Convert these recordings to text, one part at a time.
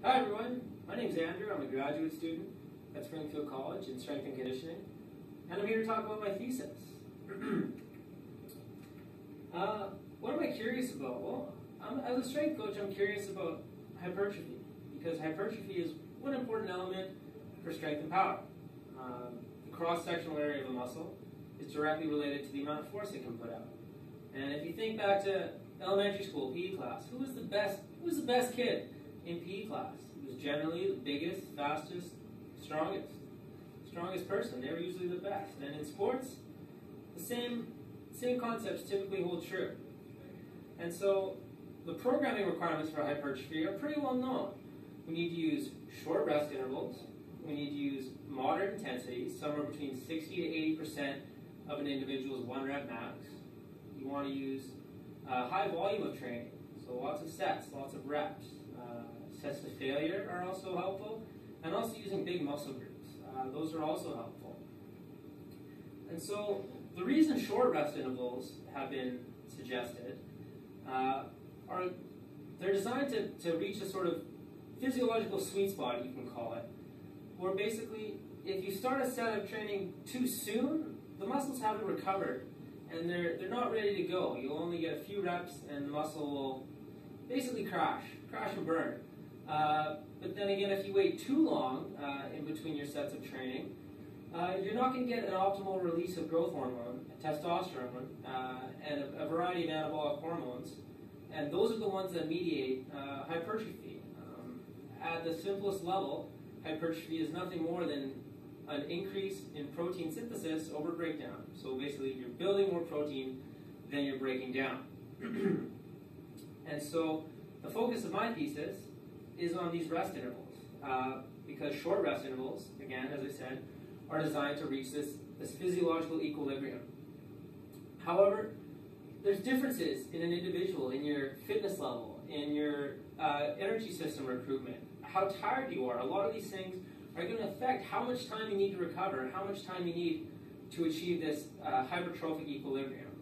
Hi everyone, my name is Andrew. I'm a graduate student at Springfield College in Strength and Conditioning, and I'm here to talk about my thesis. What am I curious about? Well, as a strength coach, I'm curious about hypertrophy, because hypertrophy is one important element for strength and power. The cross-sectional area of a muscle is directly related to the amount of force it can put out. And if you think back to elementary school PE class, who was the best kid in PE class? It was generally the biggest, fastest, strongest person. They were usually the best. And in sports, the same concepts typically hold true. And so the programming requirements for hypertrophy are pretty well known. We need to use short rest intervals. We need to use moderate intensity, somewhere between 60 to 80% of an individual's 1 rep max. You want to use high volume of training, so lots of sets, lots of reps. Sets to failure are also helpful, and also using big muscle groups. Those are also helpful. And so the reason short rest intervals have been suggested they're designed to reach a sort of physiological sweet spot, you can call it, where basically if you start a set of training too soon, the muscles haven't recovered and they're not ready to go. You'll only get a few reps and the muscle will basically crash and burn. But then again, if you wait too long in between your sets of training, you're not going to get an optimal release of growth hormone, testosterone, and a variety of anabolic hormones. And those are the ones that mediate hypertrophy. At the simplest level, hypertrophy is nothing more than an increase in protein synthesis over breakdown. So basically, you're building more protein than you're breaking down. And so the focus of my thesis is on these rest intervals, because short rest intervals, again, as I said, are designed to reach this physiological equilibrium. However, there's differences in an individual, in your fitness level, in your energy system recruitment, how tired you are. A lot of these things are going to affect how much time you need to recover, how much time you need to achieve this hypertrophic equilibrium.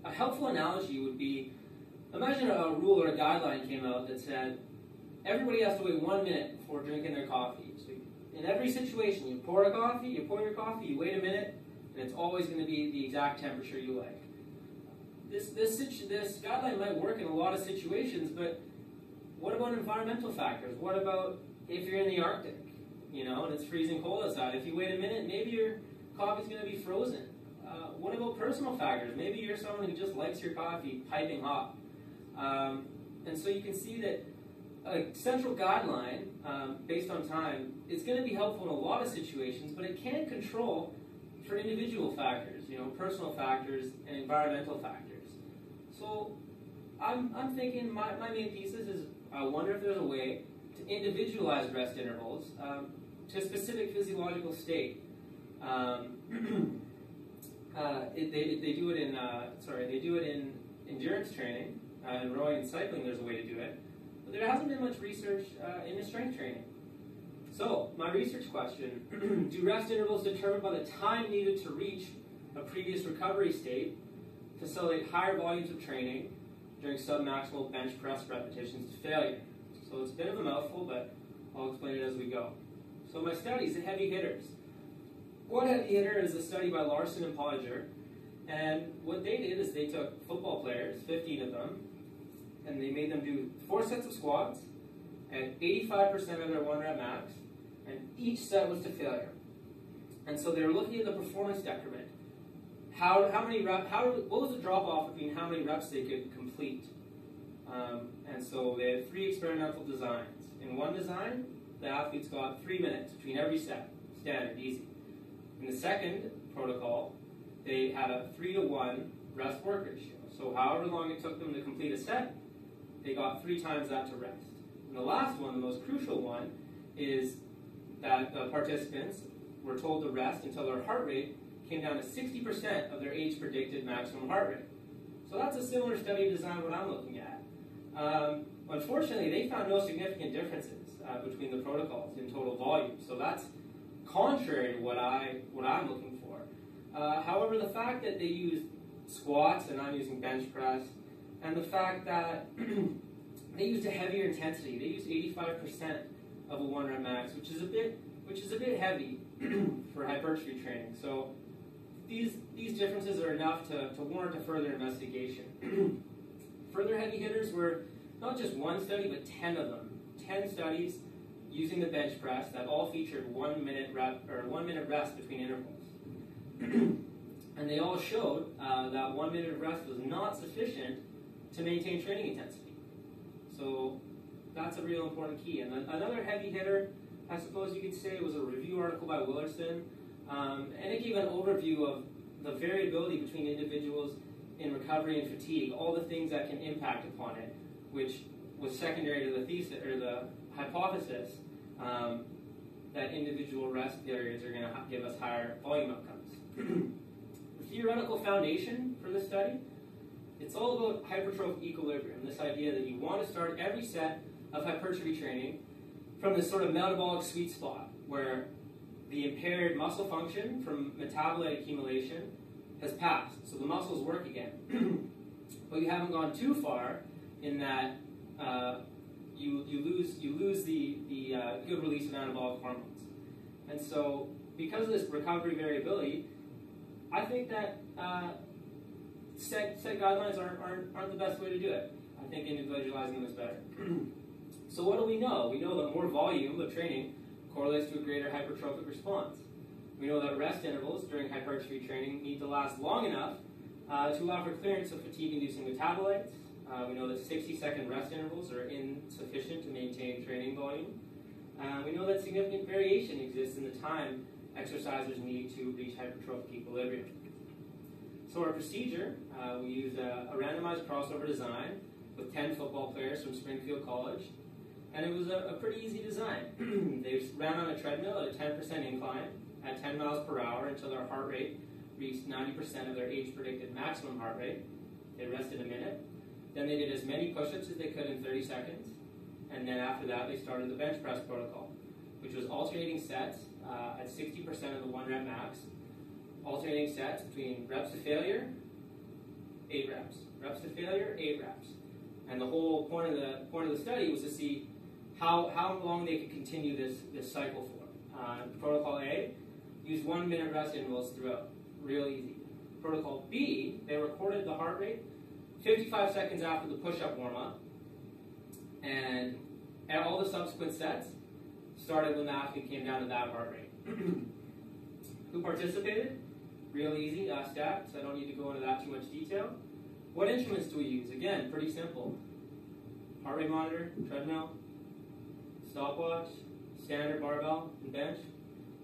A helpful analogy would be, imagine a rule or a guideline came out that said, everybody has to wait 1 minute before drinking their coffee. So in every situation, you pour your coffee, you wait a minute, and it's always going to be the exact temperature you like. This guideline might work in a lot of situations, but what about environmental factors? What about if you're in the Arctic, and it's freezing cold outside? If you wait a minute, maybe your coffee's going to be frozen. What about personal factors? Maybe you're someone who just likes your coffee piping hot. And so you can see that a central guideline based on time is going to be helpful in a lot of situations, but it can't control for individual factors, personal factors and environmental factors. So I'm thinking my main thesis is I wonder if there's a way to individualize rest intervals to a specific physiological state. They do it in endurance training, in rowing and cycling. There's a way to do it. There hasn't been much research in the strength training. So, my research question, do rest intervals determined by the time needed to reach a previous recovery state facilitate higher volumes of training during submaximal bench press repetitions to failure? So it's a bit of a mouthful, but I'll explain it as we go. So my studies, the heavy hitters. One heavy hitter is a study by Larson and Podger, and what they did is they took football players, 15 of them, and they made them do 4 sets of squats at 85% of their 1 rep max, and each set was to failure. And so they were looking at the performance decrement. What was the drop off between how many reps they could complete? And so they had 3 experimental designs. In one design, the athletes got 3 minutes between every set, standard, easy. In the second protocol, they had a 3-to-1 rest-work ratio. So however long it took them to complete a set, they got 3 times that to rest. And the last one, the most crucial one, is that the participants were told to rest until their heart rate came down to 60% of their age-predicted maximum heart rate. So that's a similar study design what I'm looking at. Unfortunately, they found no significant differences between the protocols in total volume. So that's contrary to what I'm looking for. However, the fact that they used squats and I'm using bench press, and the fact that they used a heavier intensity. They used 85% of a 1 rep max, which is a bit heavy for hypertrophy training. So these differences are enough to warrant a further investigation. Further heavy hitters were not just one study, but 10 of them. 10 studies using the bench press that all featured 1 minute rest between intervals. And they all showed that 1 minute of rest was not sufficient to maintain training intensity. So that's a real important key. And another heavy hitter, I suppose you could say, was a review article by Willerson. And it gave an overview of the variability between individuals in recovery and fatigue, all the things that can impact upon it, which was secondary to the thesis or the hypothesis that individual rest periods are going to give us higher volume outcomes. The theoretical foundation for this study, it's all about hypertrophic equilibrium, this idea that you want to start every set of hypertrophy training from this sort of metabolic sweet spot where the impaired muscle function from metabolite accumulation has passed, so the muscles work again. But you haven't gone too far in that you lose the good release of anabolic hormones. And so because of this recovery variability, I think that set guidelines aren't the best way to do it. I think individualizing them is better. So what do we know? We know that more volume of training correlates to a greater hypertrophic response. We know that rest intervals during hypertrophy training need to last long enough to allow for clearance of fatigue-inducing metabolites. We know that 60-second rest intervals are insufficient to maintain training volume. We know that significant variation exists in the time exercisers need to reach hypertrophic equilibrium. So our procedure, we used a randomized crossover design with 10 football players from Springfield College. And it was a pretty easy design. They ran on a treadmill at a 10% incline at 10 miles per hour until their heart rate reached 90% of their age-predicted maximum heart rate. They rested a minute. Then they did as many push-ups as they could in 30 seconds. And then after that, they started the bench press protocol, which was alternating sets at 60% of the 1 rep max, alternating sets between reps to failure, 8 reps, reps to failure, 8 reps. And the whole point of the study was to see how long they could continue this cycle for. Protocol A used 1 minute rest intervals throughout, real easy. Protocol B, they recorded the heart rate 55 seconds after the push-up warm-up, and all the subsequent sets started when the athlete came down to that heart rate. Who participated? Real easy, stats. I don't need to go into that too much detail. What instruments do we use? Again, pretty simple. Heart rate monitor, treadmill, stopwatch, standard barbell, and bench.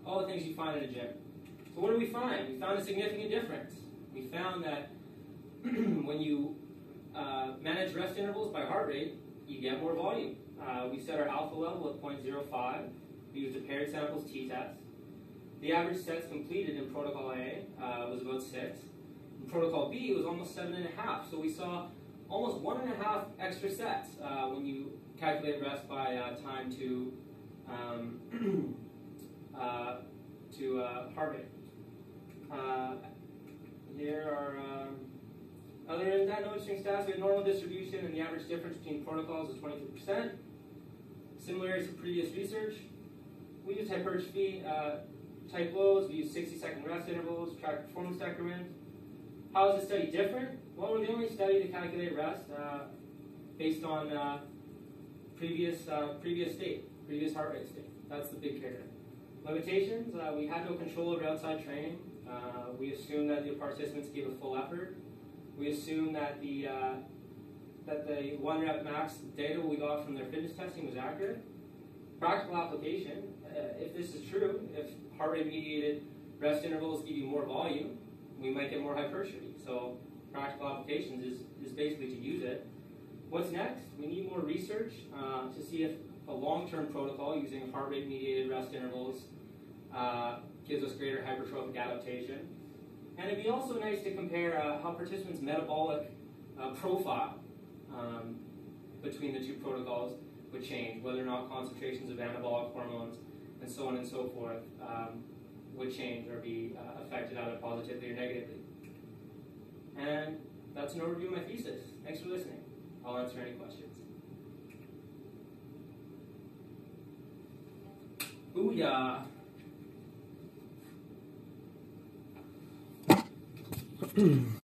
All the things you find in a gym. So what did we find? We found a significant difference. We found that when you manage rest intervals by heart rate, you get more volume. We set our alpha level at 0.05. We used a paired samples t-test. The average sets completed in Protocol A was about 6. In Protocol B, it was almost 7.5. So we saw almost 1.5 extra sets when you calculate rest by time to heart rate. Here are other than that, no interesting stats. We had normal distribution, and the average difference between protocols is 23%. Similarities to previous research. We used hypertrophy type lows. We used 60-second rest intervals, tracked performance decrement. How is the study different? Well, we're the only study to calculate rest based on previous heart rate state. That's the big kicker. Limitations: we had no control over outside training. We assumed that the participants gave a full effort. We assumed that the 1 rep max data we got from their fitness testing was accurate. Practical application: if this is true, if heart rate mediated rest intervals give you more volume, we might get more hypertrophy. So practical applications is basically to use it. What's next? We need more research to see if a long-term protocol using heart rate mediated rest intervals gives us greater hypertrophic adaptation. And it'd be also nice to compare how participants' metabolic profile between the two protocols would change, whether or not concentrations of anabolic hormones and so on and so forth would change or be affected either positively or negatively. And that's an overview of my thesis. Thanks for listening. I'll answer any questions. Booyah.